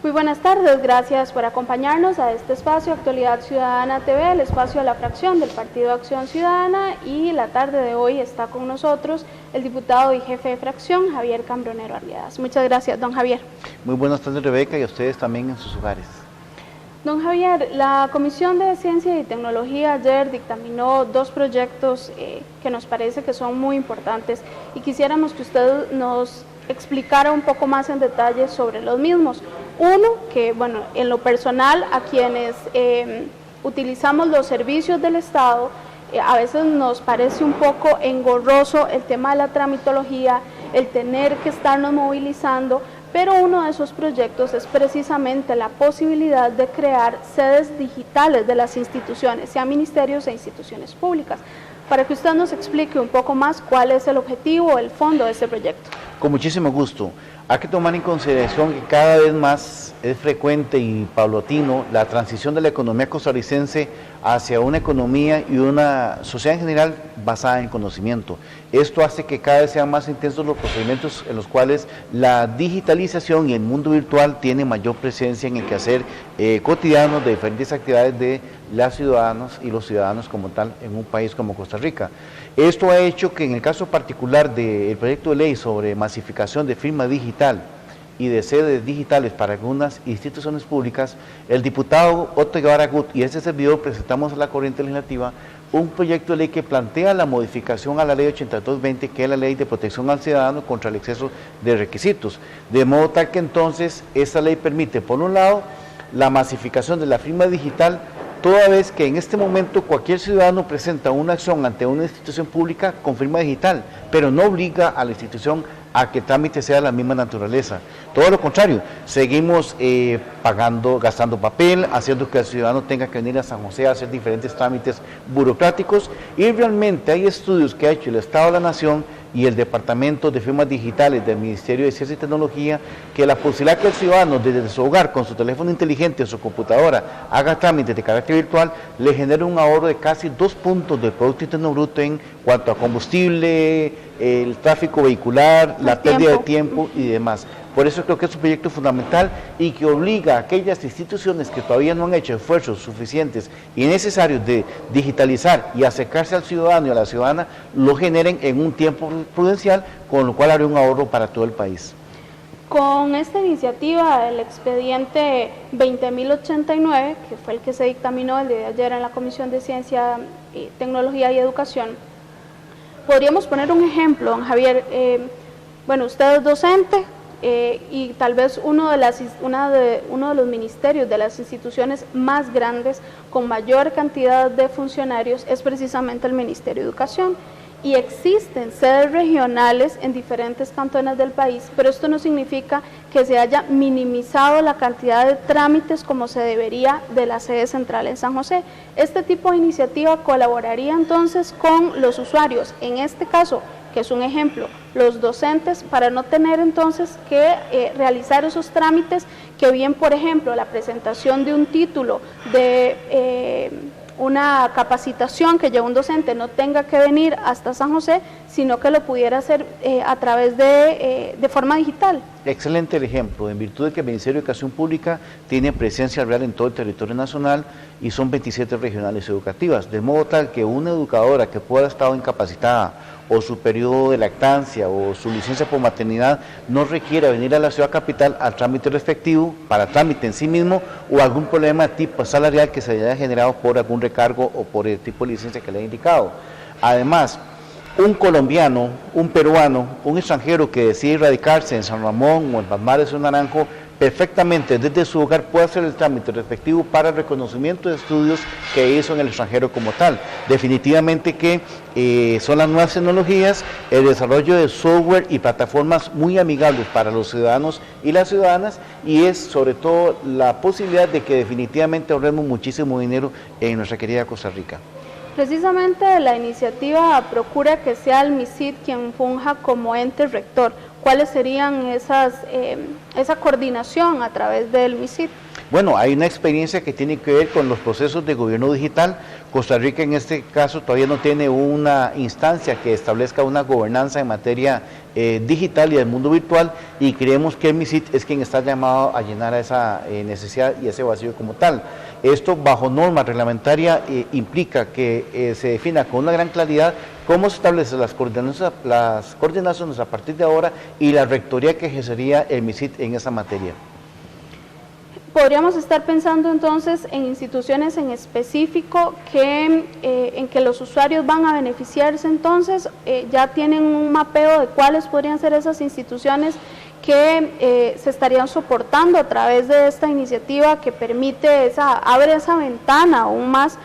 Muy buenas tardes, gracias por acompañarnos a este espacio Actualidad Ciudadana TV, el espacio de la fracción del Partido Acción Ciudadana, y la tarde de hoy está con nosotros el diputado y jefe de fracción, Javier Cambronero Arriadas. Muchas gracias, don Javier. Muy buenas tardes, Rebeca, y a ustedes también en sus hogares. Don Javier, la Comisión de Ciencia y Tecnología ayer dictaminó dos proyectos que nos parece que son muy importantes y quisiéramos que usted nos explicara un poco más en detalle sobre los mismos. Uno, que bueno, en lo personal a quienes utilizamos los servicios del Estado, a veces nos parece un poco engorroso el tema de la tramitología, el tener que estarnos movilizando, pero uno de esos proyectos es precisamente la posibilidad de crear sedes digitales de las instituciones, sean ministerios e instituciones públicas. Para que usted nos explique un poco más cuál es el objetivo, el fondo de este proyecto. Con muchísimo gusto. Hay que tomar en consideración que cada vez más es frecuente y paulatino la transición de la economía costarricense hacia una economía y una sociedad en general basada en conocimiento. Esto hace que cada vez sean más intensos los procedimientos en los cuales la digitalización y el mundo virtual tiene mayor presencia en el quehacer cotidiano de diferentes actividades de las ciudadanas y los ciudadanos como tal en un país como Costa Rica. Esto ha hecho que en el caso particular del proyecto de ley sobre masificación de firma digital y de sedes digitales para algunas instituciones públicas, el diputado Otto Guevara Gut y este servidor presentamos a la corriente legislativa un proyecto de ley que plantea la modificación a la ley 8220, que es la ley de protección al ciudadano contra el exceso de requisitos, de modo tal que entonces esta ley permite, por un lado, la masificación de la firma digital, toda vez que en este momento cualquier ciudadano presenta una acción ante una institución pública con firma digital, pero no obliga a la institución a que el trámite sea de la misma naturaleza. Todo lo contrario, seguimos gastando papel, haciendo que el ciudadano tenga que venir a San José a hacer diferentes trámites burocráticos, y realmente hay estudios que ha hecho el Estado de la Nación y el Departamento de Firmas Digitales del Ministerio de Ciencia y Tecnología, que la posibilidad que el ciudadano desde su hogar con su teléfono inteligente o su computadora haga trámites de carácter virtual le genera un ahorro de casi 2 puntos del Producto Interno Bruto en cuanto a combustible, el tráfico vehicular, la pérdida de tiempo y demás. Por eso creo que es un proyecto fundamental y que obliga a aquellas instituciones que todavía no han hecho esfuerzos suficientes y necesarios de digitalizar y acercarse al ciudadano y a la ciudadana, lo generen en un tiempo prudencial, con lo cual habrá un ahorro para todo el país. Con esta iniciativa, el expediente 20.089, que fue el que se dictaminó el día de ayer en la Comisión de Ciencia, Tecnología y Educación, podríamos poner un ejemplo, don Javier. Bueno, usted es docente, y tal vez uno de los ministerios de las instituciones más grandes con mayor cantidad de funcionarios es precisamente el Ministerio de Educación, y existen sedes regionales en diferentes cantones del país, pero esto no significa que se haya minimizado la cantidad de trámites como se debería de la sede central en San José. Este tipo de iniciativa colaboraría entonces con los usuarios, en este caso, que es un ejemplo, los docentes, para no tener entonces que realizar esos trámites que bien, por ejemplo, la presentación de un título de una capacitación que lleva un docente no tenga que venir hasta San José, sino que lo pudiera hacer a través de forma digital. Excelente el ejemplo, en virtud de que el Ministerio de Educación Pública tiene presencia real en todo el territorio nacional y son 27 regionales educativas, de modo tal que una educadora que pueda estar incapacitada o su periodo de lactancia o su licencia por maternidad no requiera venir a la ciudad capital al trámite respectivo, para trámite en sí mismo o algún problema de tipo salarial que se haya generado por algún recargo o por el tipo de licencia que le he indicado. Además, un colombiano, un peruano, un extranjero que decide radicarse en San Ramón o en Palmares o Naranjo, perfectamente desde su hogar puede hacer el trámite respectivo para el reconocimiento de estudios que hizo en el extranjero como tal. Definitivamente que son las nuevas tecnologías, el desarrollo de software y plataformas muy amigables para los ciudadanos y las ciudadanas, y es sobre todo la posibilidad de que definitivamente ahorremos muchísimo dinero en nuestra querida Costa Rica. Precisamente la iniciativa procura que sea el MISID quien funja como ente rector. ¿Cuáles serían esa coordinación a través del MISID? Bueno, hay una experiencia que tiene que ver con los procesos de gobierno digital. Costa Rica en este caso todavía no tiene una instancia que establezca una gobernanza en materia digital y del mundo virtual, y creemos que el MISIT es quien está llamado a llenar esa necesidad y ese vacío como tal. Esto bajo norma reglamentaria implica que se defina con una gran claridad cómo se establecen las coordinaciones a partir de ahora y la rectoría que ejercería el MISIT en esa materia. Podríamos estar pensando entonces en instituciones en específico en que los usuarios van a beneficiarse, entonces ya tienen un mapeo de cuáles podrían ser esas instituciones que se estarían soportando a través de esta iniciativa que permite abre esa ventana aún más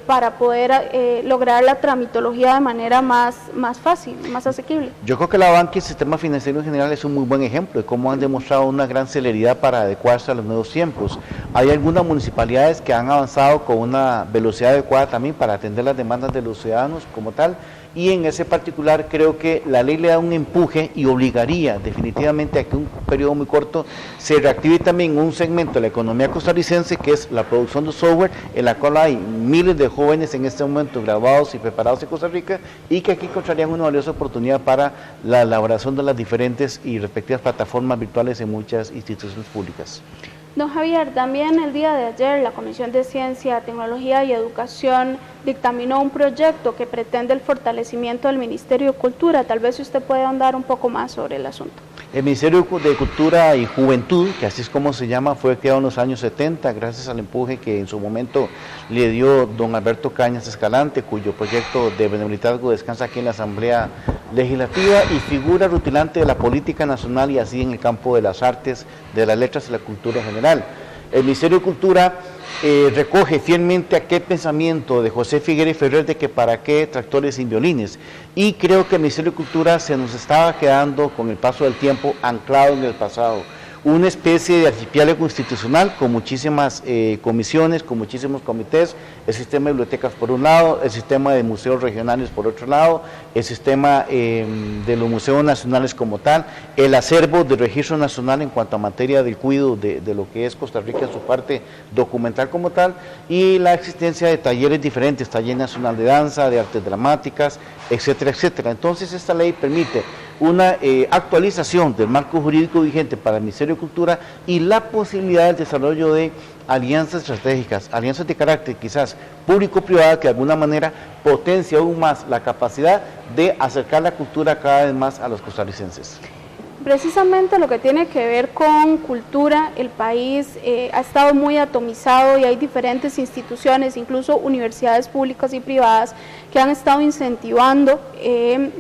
para poder lograr la tramitología de manera más fácil, más asequible. Yo creo que la banca y el sistema financiero en general es un muy buen ejemplo de cómo han demostrado una gran celeridad para adecuarse a los nuevos tiempos. Hay algunas municipalidades que han avanzado con una velocidad adecuada también para atender las demandas de los ciudadanos como tal, y en ese particular creo que la ley le da un empuje y obligaría definitivamente a que en un periodo muy corto se reactive también un segmento de la economía costarricense, que es la producción de software, en la cual hay miles de jóvenes en este momento graduados y preparados en Costa Rica, y que aquí encontrarían una valiosa oportunidad para la elaboración de las diferentes y respectivas plataformas virtuales en muchas instituciones públicas. Don Javier, también el día de ayer la Comisión de Ciencia, Tecnología y Educación dictaminó un proyecto que pretende el fortalecimiento del Ministerio de Cultura. Tal vez usted puede ahondar un poco más sobre el asunto. El Ministerio de Cultura y Juventud, que así es como se llama, fue creado en los años 70 gracias al empuje que en su momento le dio don Alberto Cañas Escalante, cuyo proyecto de benevolentazgo descansa aquí en la Asamblea Legislativa y figura rutilante de la política nacional y así en el campo de las artes, de las letras y la cultura en general. El Ministerio de Cultura recoge fielmente aquel pensamiento de José Figueres Ferrer de que para qué tractores sin violines, y creo que el Ministerio de Cultura se nos estaba quedando con el paso del tiempo anclado en el pasado, una especie de archipiélago institucional con muchísimas comisiones, con muchísimos comités, el sistema de bibliotecas por un lado, el sistema de museos regionales por otro lado, el sistema de los museos nacionales como tal, el acervo de registro nacional en cuanto a materia del cuidado de lo que es Costa Rica en su parte documental como tal, y la existencia de talleres diferentes, taller nacional de danza, de artes dramáticas, etcétera, etcétera. Entonces esta ley permite una actualización del marco jurídico vigente para el Ministerio de Cultura y la posibilidad del desarrollo de alianzas estratégicas, alianzas de carácter quizás público-privada que de alguna manera potencia aún más la capacidad de acercar la cultura cada vez más a los costarricenses. Precisamente lo que tiene que ver con cultura, el país ha estado muy atomizado y hay diferentes instituciones, incluso universidades públicas y privadas, que han estado incentivando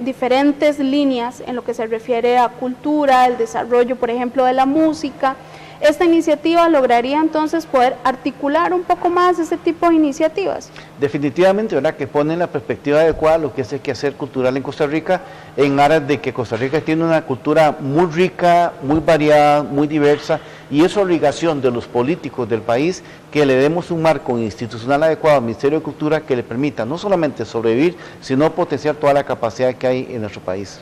diferentes líneas en lo que se refiere a cultura, el desarrollo, por ejemplo, de la música. Esta iniciativa lograría entonces poder articular un poco más ese tipo de iniciativas. Definitivamente, ¿verdad?, que pone en la perspectiva adecuada lo que es el quehacer cultural en Costa Rica, en aras de que Costa Rica tiene una cultura muy rica, muy variada, muy diversa, y es obligación de los políticos del país que le demos un marco institucional adecuado al Ministerio de Cultura que le permita no solamente sobrevivir, sino potenciar toda la capacidad que hay en nuestro país.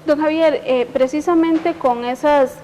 Don Javier, precisamente con esas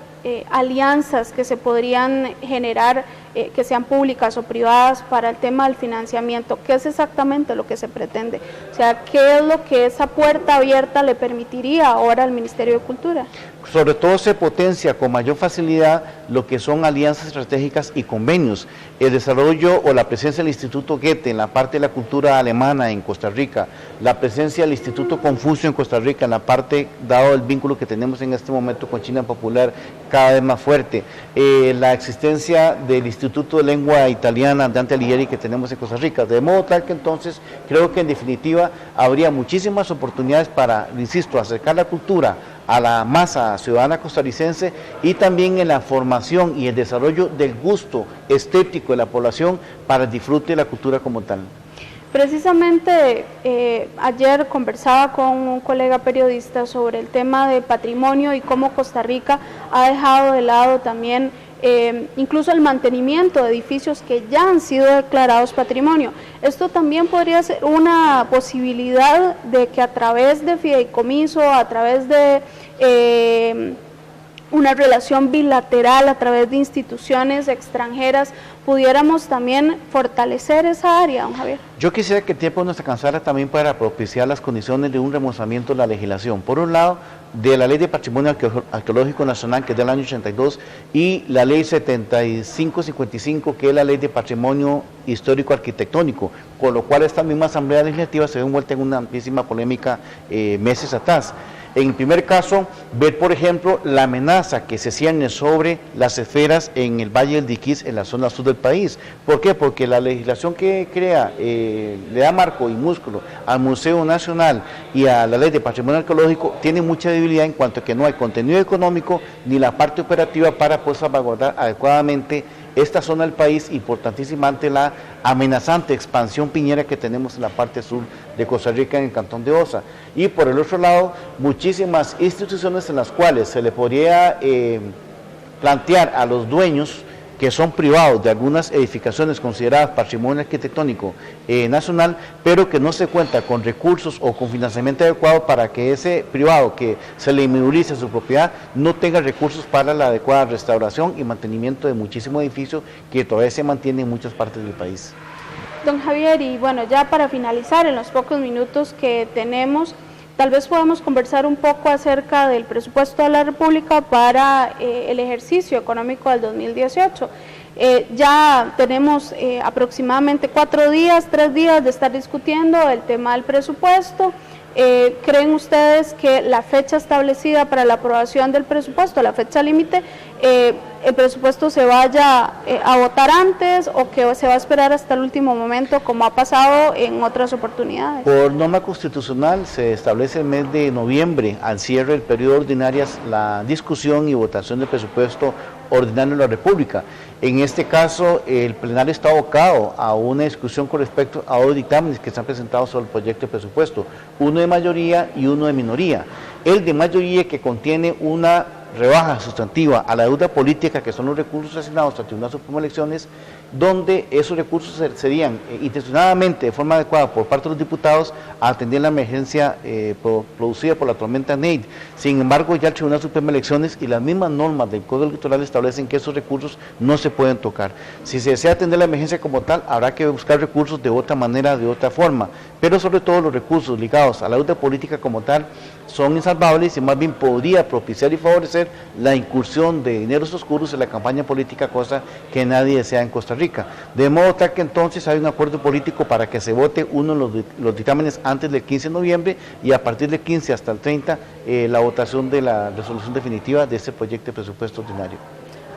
alianzas que se podrían generar, que sean públicas o privadas para el tema del financiamiento, ¿qué es exactamente lo que se pretende? O sea, ¿qué es lo que esa puerta abierta le permitiría ahora al Ministerio de Cultura? Sobre todo se potencia con mayor facilidad lo que son alianzas estratégicas y convenios. El desarrollo o la presencia del Instituto Goethe en la parte de la cultura alemana en Costa Rica, la presencia del Instituto Confucio en Costa Rica en la parte, dado el vínculo que tenemos en este momento con China Popular, cada vez más fuerte, la existencia del Instituto de Lengua Italiana Dante Alighieri que tenemos en Costa Rica, de modo tal que entonces creo que en definitiva habría muchísimas oportunidades para, insisto, acercar la cultura a la masa ciudadana costarricense y también en la formación y el desarrollo del gusto estético de la población para el disfrute de la cultura como tal. Precisamente ayer conversaba con un colega periodista sobre el tema de patrimonio y cómo Costa Rica ha dejado de lado también incluso el mantenimiento de edificios que ya han sido declarados patrimonio. Esto también podría ser una posibilidad de que a través de fideicomiso, a través de una relación bilateral a través de instituciones extranjeras, pudiéramos también fortalecer esa área, don Javier? Yo quisiera que el tiempo nos alcanzara también para propiciar las condiciones de un remozamiento de la legislación. Por un lado, de la Ley de Patrimonio Arqueológico Nacional, que es del año 82, y la Ley 7555, que es la Ley de Patrimonio Histórico Arquitectónico, con lo cual esta misma Asamblea Legislativa se ve envuelta en una amplísima polémica meses atrás. En el primer caso, ver por ejemplo la amenaza que se cierne sobre las esferas en el Valle del Diquís, en la zona sur del país. ¿Por qué? Porque la legislación que crea, le da marco y músculo al Museo Nacional y a la Ley de Patrimonio Arqueológico, tiene mucha debilidad en cuanto a que no hay contenido económico ni la parte operativa para poder salvaguardar adecuadamente esta zona del país, importantísima ante la amenazante expansión piñera que tenemos en la parte sur de Costa Rica, en el cantón de Osa. Y por el otro lado, muchísimas instituciones en las cuales se le podría plantear a los dueños, que son privados de algunas edificaciones consideradas patrimonio arquitectónico nacional, pero que no se cuenta con recursos o con financiamiento adecuado para que ese privado que se le inmovilice su propiedad no tenga recursos para la adecuada restauración y mantenimiento de muchísimos edificios que todavía se mantienen en muchas partes del país. Don Javier, y bueno, ya para finalizar, en los pocos minutos que tenemos, tal vez podamos conversar un poco acerca del presupuesto de la República para el ejercicio económico del 2018. Ya tenemos aproximadamente 3 días de estar discutiendo el tema del presupuesto. ¿Creen ustedes que la fecha establecida para la aprobación del presupuesto, la fecha límite, el presupuesto se vaya a votar antes o que se va a esperar hasta el último momento como ha pasado en otras oportunidades? Por norma constitucional se establece el mes de noviembre, al cierre del periodo ordinario, la discusión y votación del presupuesto ordinario de la República. En este caso, el plenario está abocado a una discusión con respecto a 2 dictámenes que están presentados sobre el proyecto de presupuesto, uno de mayoría y uno de minoría. El de mayoría, que contiene una rebaja sustantiva a la deuda política, que son los recursos asignados al Tribunal Supremo de Elecciones, donde esos recursos serían intencionadamente, de forma adecuada por parte de los diputados, a atender la emergencia producida por la tormenta Nate. Sin embargo, ya el Tribunal Supremo de Elecciones y las mismas normas del Código Electoral establecen que esos recursos no se pueden tocar. Si se desea atender la emergencia como tal, habrá que buscar recursos de otra manera, de otra forma, pero sobre todo los recursos ligados a la deuda política como tal son insalvables y más bien podría propiciar y favorecer la incursión de dineros oscuros en la campaña política, cosa que nadie desea en Costa Rica. De modo tal que entonces hay un acuerdo político para que se vote uno de los dictámenes antes del 15 de noviembre y a partir del 15 hasta el 30 la votación de la resolución definitiva de este proyecto de presupuesto ordinario.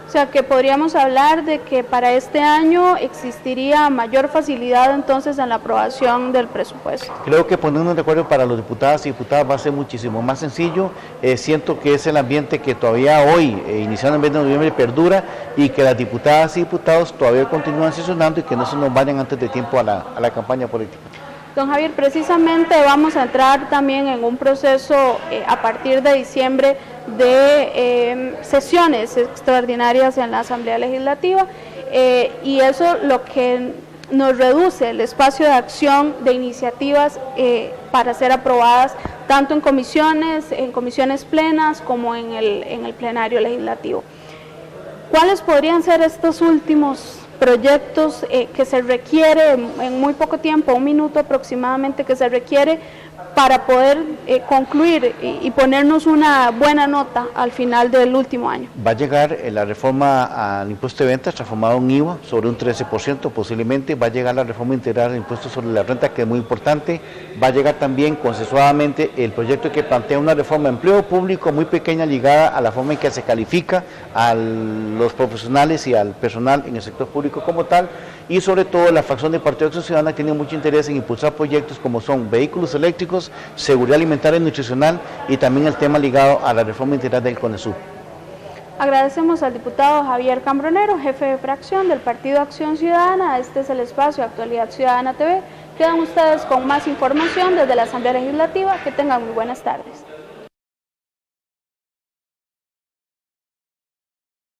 O sea, que podríamos hablar de que para este año existiría mayor facilidad entonces en la aprobación del presupuesto. Creo que ponernos de acuerdo para los diputados y diputadas va a ser muchísimo más sencillo. Siento que es el ambiente que todavía hoy, iniciando el mes de noviembre, perdura y que las diputadas y diputados todavía continúan sesionando y que no se nos vayan antes de tiempo a la campaña política. Don Javier, precisamente vamos a entrar también en un proceso a partir de diciembre de sesiones extraordinarias en la Asamblea Legislativa y eso lo que nos reduce el espacio de acción de iniciativas para ser aprobadas tanto en comisiones plenas como en el plenario legislativo. ¿Cuáles podrían ser estos últimos proyectos que se requiere en muy poco tiempo, 1 minuto aproximadamente, que se requiere para poder concluir y ponernos una buena nota al final del último año? Va a llegar la reforma al impuesto de ventas transformado en IVA sobre un 13%, posiblemente va a llegar la reforma integral del impuesto sobre la renta, que es muy importante, va a llegar también consensuadamente el proyecto que plantea una reforma de empleo público muy pequeña ligada a la forma en que se califica a los profesionales y al personal en el sector público como tal, y sobre todo la fracción del Partido Acción Ciudadana tiene mucho interés en impulsar proyectos como son vehículos eléctricos, seguridad alimentaria y nutricional y también el tema ligado a la reforma integral del CONESUB. Agradecemos al diputado Javier Cambronero, jefe de fracción del Partido Acción Ciudadana. Este es el espacio Actualidad Ciudadana TV. Quedan ustedes con más información desde la Asamblea Legislativa. Que tengan muy buenas tardes.